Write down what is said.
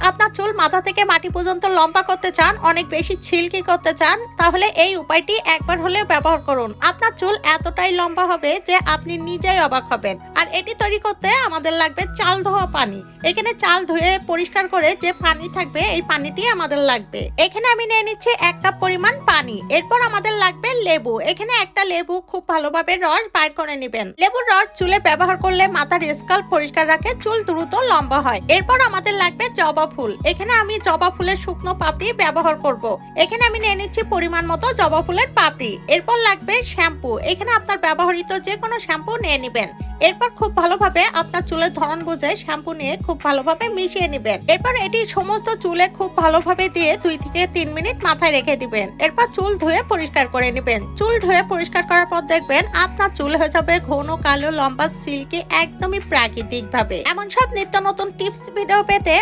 আপনার চুল মাথা থেকে মাটি পর্যন্ত লম্বা করতে চান, অনেক বেশি সিল্কি করতে চান, তাহলে এই উপায়টি একবার হলেও ব্যবহার করুন। আপনার চুল এতটাই লম্বা হবে যে আপনি নিজেই অবাক হবেন। আর এটি তৈরি করতে আমাদের লাগবে চাল ধোয়া পানি। এখানে চাল ধুয়ে পরিষ্কার করে যে পানি থাকবে এই পানিটি আমাদের লাগবে। এখানে আমি নিয়ে নিচ্ছি 1 কাপ পরিমাণ পানি। এরপর আমাদের লাগবে লেবু। এখানে একটা লেবু খুব ভালোভাবে রস বাইর করে নেবেন। লেবুর রস চুলে ব্যবহার করলে মাথার স্কাল্প পরিষ্কার রাখে, চুল দ্রুত লম্বা হয়। এরপর আমাদের লাগবে জবা ফুল। এখানে আমি জবা ফুলের শুকনো পাপড়ি ব্যবহার করব। এখানে আমি নিয়ে নিচ্ছি পরিমাণ মতো জবা ফুলের পাপড়ি। এরপর লাগবে শ্যাম্পু। এখানে আপনার ব্যবহৃত যে কোনো শ্যাম্পু নিয়ে নেবেন। এরপর খুব ভালোভাবে আপনার চুলের ধরন বুঝে শ্যাম্পু নিয়ে খুব ভালোভাবে মিশিয়ে নেবেন। এরপর এটি সমস্ত চুলে খুব ভালোভাবে দিয়ে 2 থেকে 3 মিনিট মাথায় রেখে দিবেন। এরপর চুল ধুয়ে পরিষ্কার করে নেবেন। চুল ধুয়ে পরিষ্কার করার পর দেখবেন আপনার চুল হয়ে যাবে ঘন কালো লম্বা সিল্কি, একদমই প্রাকৃতিক ভাবে। এমন সব নিত্য নতুন টিপস ভিডিও পেতে